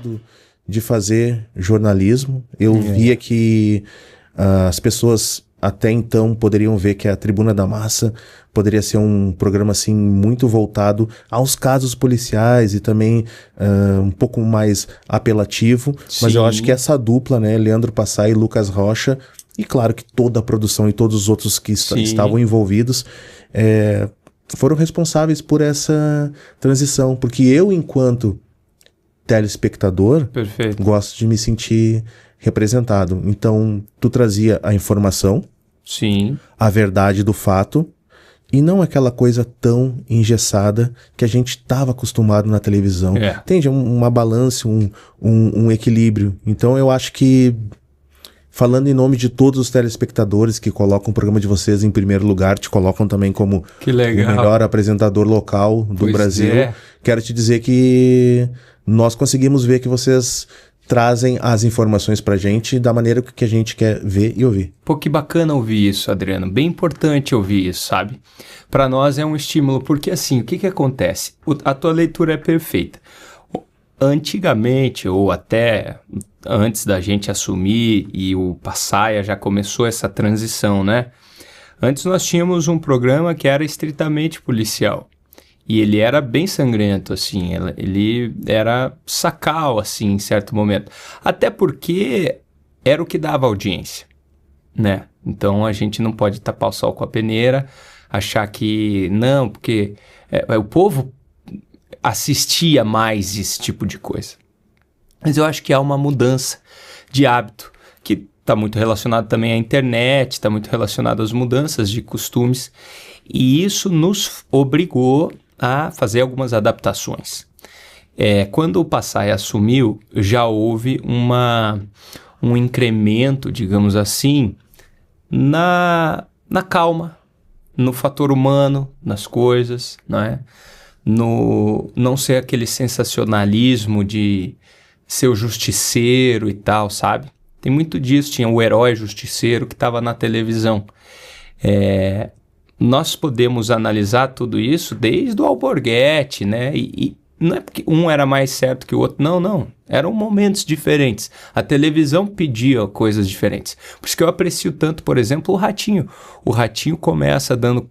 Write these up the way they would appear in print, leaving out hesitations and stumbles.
modo de fazer jornalismo. Eu via que as pessoas até então poderiam ver que a Tribuna da Massa poderia ser um programa assim muito voltado aos casos policiais e também um pouco mais apelativo. Sim. Mas eu acho que essa dupla, né, Leandro Passá e Lucas Rocha, e claro que toda a produção e todos os outros que estavam envolvidos, foram responsáveis por essa transição. Porque eu, enquanto telespectador, gosto de me sentir representado. Então, tu trazia a informação, sim, a verdade do fato, e não aquela coisa tão engessada que a gente estava acostumado na televisão. Entende? Uma balança, um equilíbrio. Então, eu acho que, falando em nome de todos os telespectadores que colocam o programa de vocês em primeiro lugar, te colocam também como o melhor apresentador local do Brasil, quero te dizer que nós conseguimos ver que vocês trazem as informações pra gente da maneira que a gente quer ver e ouvir. Pô, que bacana ouvir isso, Adriano. Bem importante ouvir isso, sabe? Para nós é um estímulo, porque assim, o que acontece? A tua leitura é perfeita. Antigamente, ou até antes da gente assumir, e o Passaia já começou essa transição, né? Antes nós tínhamos um programa que era estritamente policial. E ele era bem sangrento, assim, ele era sacal, assim, em certo momento. Até porque era o que dava audiência, né? Então a gente não pode tapar o sol com a peneira, achar que não, porque o povo assistia mais esse tipo de coisa. Mas eu acho que há uma mudança de hábito, que está muito relacionado também à internet, está muito relacionado às mudanças de costumes, e isso nos obrigou a fazer algumas adaptações. Quando o Passaia assumiu, já houve um incremento, digamos assim, na calma, no fator humano, nas coisas, não é? Não ser aquele sensacionalismo de ser o justiceiro e tal, sabe? Tem muito disso, tinha o herói justiceiro que estava na televisão. Nós podemos analisar tudo isso desde o Alborguete, né? E não é porque um era mais certo que o outro, não. Eram momentos diferentes. A televisão pedia coisas diferentes. Por isso que eu aprecio tanto, por exemplo, o Ratinho. O Ratinho começa dando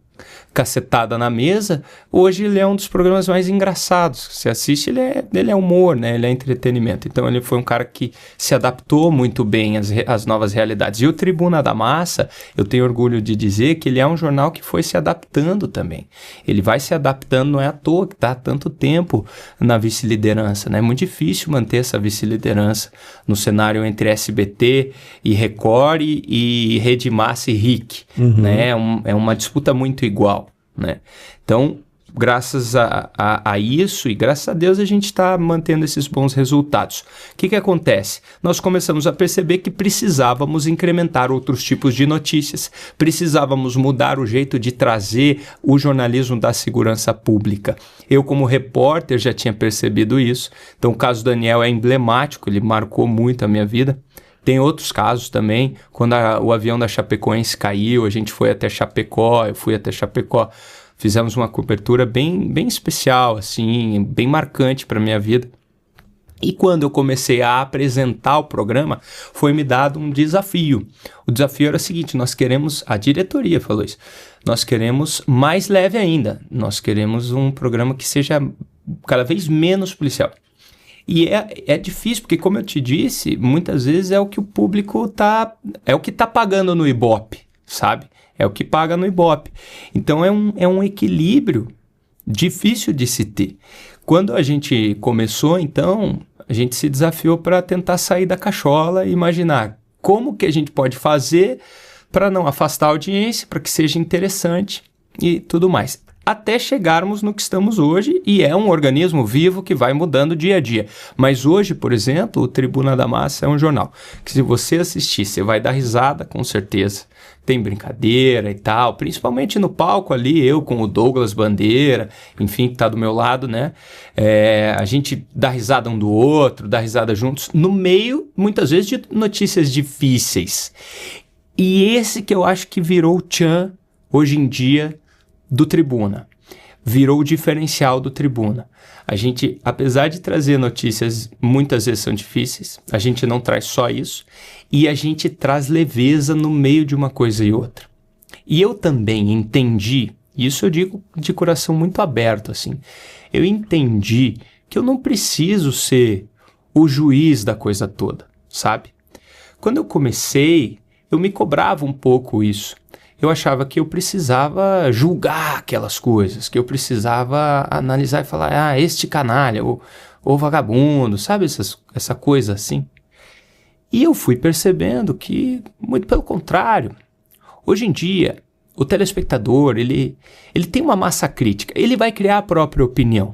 cacetada na mesa, hoje ele é um dos programas mais engraçados. Você assiste, ele é humor, né? Ele é entretenimento. Então ele foi um cara que se adaptou muito bem às novas realidades. E o Tribuna da Massa, eu tenho orgulho de dizer que ele é um jornal que foi se adaptando também. Ele vai se adaptando, não é à toa que está há tanto tempo na vice-liderança, né? É muito difícil manter essa vice-liderança no cenário entre SBT e Record e Rede Massa e RIC, né? É uma disputa muito igual, né? Então, graças a isso e graças a Deus a gente está mantendo esses bons resultados. O que acontece? Nós começamos a perceber que precisávamos incrementar outros tipos de notícias, precisávamos mudar o jeito de trazer o jornalismo da segurança pública. Eu, como repórter, já tinha percebido isso. Então, o caso Daniel é emblemático, ele marcou muito a minha vida. Tem outros casos também, quando o avião da Chapecoense caiu, a gente foi até Chapecó, eu fui até Chapecó, fizemos uma cobertura bem especial, assim, bem marcante para a minha vida. E quando eu comecei a apresentar o programa, foi me dado um desafio. O desafio era o seguinte, a diretoria falou isso, nós queremos mais leve ainda, nós queremos um programa que seja cada vez menos policial. E é difícil, porque como eu te disse, muitas vezes é o que o público é o que está pagando no Ibope, sabe? É o que paga no Ibope. Então é um equilíbrio difícil de se ter. Quando a gente começou, então, a gente se desafiou para tentar sair da cachola e imaginar como que a gente pode fazer para não afastar a audiência, para que seja interessante e tudo mais. Até chegarmos no que estamos hoje, e é um organismo vivo que vai mudando dia a dia. Mas hoje, por exemplo, o Tribuna da Massa é um jornal que, se você assistir, você vai dar risada, com certeza. Tem brincadeira e tal, principalmente no palco ali, eu com o Douglas Bandeira, enfim, que está do meu lado, né? A gente dá risada um do outro, dá risada juntos, no meio, muitas vezes, de notícias difíceis. E esse que eu acho que virou o tchan, hoje em dia, do Tribuna. virou o diferencial do Tribuna. A gente, apesar de trazer notícias, muitas vezes são difíceis, a gente não traz só isso, e a gente traz leveza no meio de uma coisa e outra. E eu também entendi, isso eu digo de coração muito aberto, assim, eu entendi que eu não preciso ser o juiz da coisa toda, sabe? Quando eu comecei, eu me cobrava um pouco isso. Eu achava que eu precisava julgar aquelas coisas, que eu precisava analisar e falar, este canalha, ou vagabundo, sabe? Essa coisa assim. E eu fui percebendo que, muito pelo contrário, hoje em dia, o telespectador, ele tem uma massa crítica, ele vai criar a própria opinião.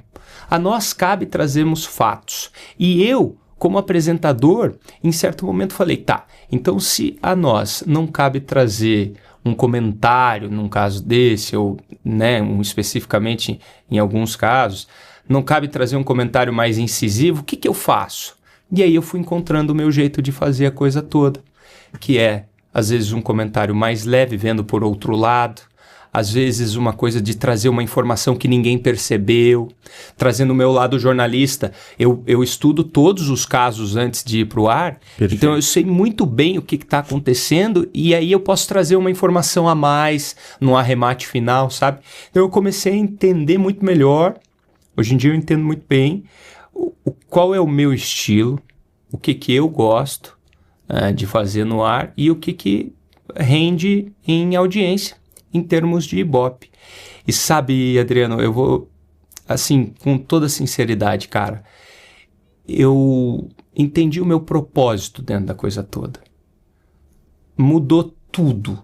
A nós cabe trazermos fatos. E eu, como apresentador, em certo momento falei, tá, então se a nós não cabe trazer um comentário, num caso desse, ou né, especificamente em alguns casos, não cabe trazer um comentário mais incisivo, o que eu faço? E aí eu fui encontrando o meu jeito de fazer a coisa toda, que é, às vezes, um comentário mais leve, vendo por outro lado, às vezes uma coisa de trazer uma informação que ninguém percebeu, trazendo o meu lado jornalista. Eu estudo todos os casos antes de ir para o ar, perfeito. Então eu sei muito bem o que está acontecendo e aí eu posso trazer uma informação a mais no arremate final, sabe? Então eu comecei a entender muito melhor, hoje em dia eu entendo muito bem qual é o meu estilo, o que eu gosto de fazer no ar e o que rende em audiência. Em termos de Ibope. E sabe, Adriano, eu vou, assim, com toda sinceridade, cara, eu entendi o meu propósito dentro da coisa toda. Mudou tudo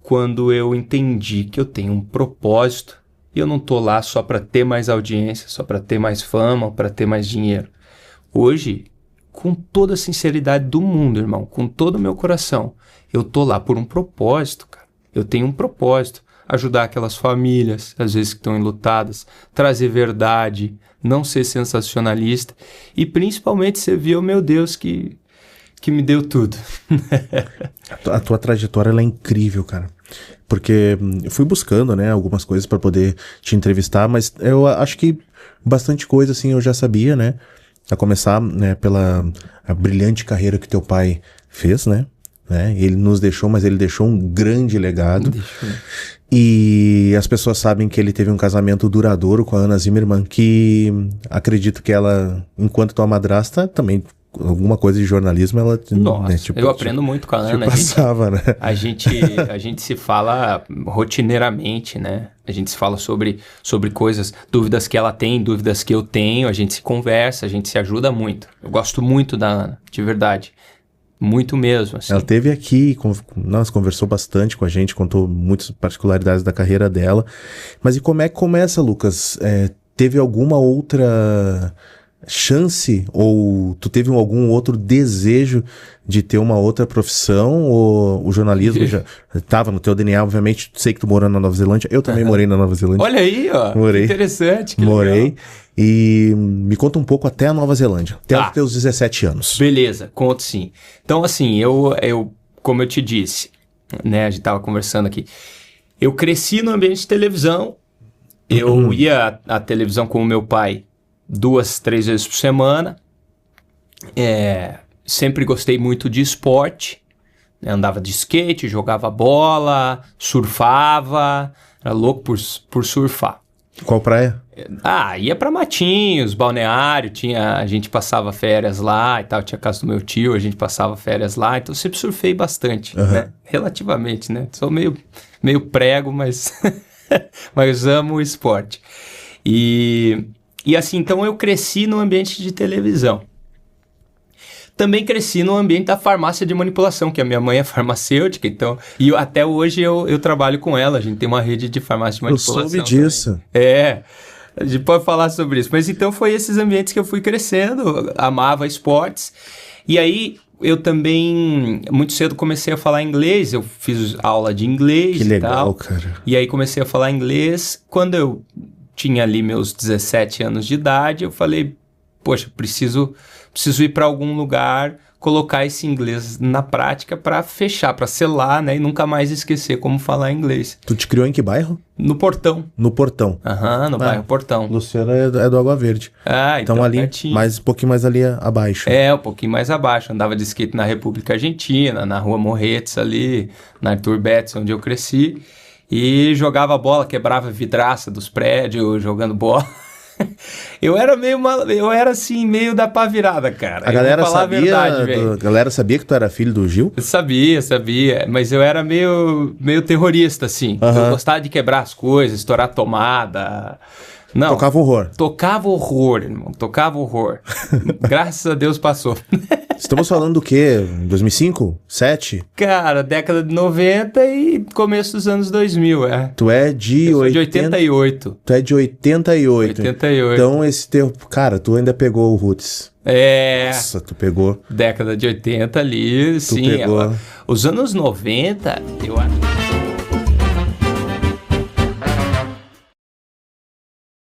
quando eu entendi que eu tenho um propósito e eu não tô lá só para ter mais audiência, só para ter mais fama, ou para ter mais dinheiro. Hoje, com toda a sinceridade do mundo, irmão, com todo o meu coração, eu tô lá por um propósito, cara. Eu tenho um propósito, ajudar aquelas famílias, às vezes que estão enlutadas, trazer verdade, não ser sensacionalista e principalmente servir ao meu Deus que me deu tudo. A tua trajetória ela é incrível, cara. Porque eu fui buscando, né, algumas coisas para poder te entrevistar, mas eu acho que bastante coisa assim eu já sabia, né? A começar, né, pela a brilhante carreira que teu pai fez, né? Ele nos deixou, mas ele deixou um grande legado. E as pessoas sabem que ele teve um casamento duradouro com a Ana Zimmermann, que acredito que ela, enquanto tua madrasta, também alguma coisa de jornalismo, ela... Nossa, né, eu aprendo muito com a Ana. Passava, né? A gente se fala rotineiramente, né? A gente se fala sobre coisas, dúvidas que ela tem, dúvidas que eu tenho, a gente se conversa, a gente se ajuda muito. Eu gosto muito da Ana, de verdade. Muito mesmo, assim. Ela esteve aqui, conversou bastante com a gente, contou muitas particularidades da carreira dela. Mas e como é que começa, Lucas? Teve alguma outra chance ou tu teve algum outro desejo de ter uma outra profissão ou o jornalismo já estava no teu DNA? Obviamente, sei que tu morou na Nova Zelândia, eu também morei na Nova Zelândia. Olha aí, ó, morei. Que interessante, que morei. Legal. E me conta um pouco até a Nova Zelândia, até os teus 17 anos. Beleza, conto sim. Então, assim, eu como eu te disse, né, a gente tava conversando aqui, eu cresci no ambiente de televisão, eu ia à televisão com o meu pai 2, 3 vezes por semana, sempre gostei muito de esporte, né, andava de skate, jogava bola, surfava, era louco por surfar. Qual praia? Ia pra Matinhos, Balneário, a gente passava férias lá e tal, tinha a casa do meu tio, a gente passava férias lá, então eu sempre surfei bastante, né? Relativamente, né? Sou meio prego, mas, mas amo o esporte. E assim, então eu cresci no ambiente de televisão. Também cresci no ambiente da farmácia de manipulação, que a minha mãe é farmacêutica, então... E até hoje eu trabalho com ela, a gente tem uma rede de farmácia de manipulação. Eu soube disso. A gente pode falar sobre isso. Mas então foi esses ambientes que eu fui crescendo, amava esportes. E aí eu também, muito cedo, comecei a falar inglês, eu fiz aula de inglês que e legal, tal. Cara. E aí comecei a falar inglês. Quando eu tinha ali meus 17 anos de idade, eu falei, poxa, preciso ir para algum lugar colocar esse inglês na prática para fechar, para selar, né? E nunca mais esquecer como falar inglês. Tu te criou em que bairro? No Portão. No Portão. Aham, no bairro Portão. Luciano é do Água Verde. Então ali, pertinho. um pouquinho mais ali abaixo. Um pouquinho mais abaixo. Andava de skate na República Argentina, na Rua Morretes ali, na Arthur Betts, onde eu cresci. E jogava bola, quebrava vidraça dos prédios, jogando bola. Eu era assim, meio da pá virada, cara. A galera sabia que tu era filho do Gil? Sabia, mas eu era meio terrorista, assim. Eu gostava de quebrar as coisas, estourar tomada. Não. Tocava horror, irmão. Tocava horror. Graças a Deus passou. Estamos falando do quê? 2005? 2007? Cara, década de 90 e começo dos anos 2000, Tu é de 88. Tu é de 88. 88. Então esse teu... Cara, tu ainda pegou o Roots. Nossa, tu pegou. Década de 80 ali, sim. Pegou. Os anos 90, eu acho...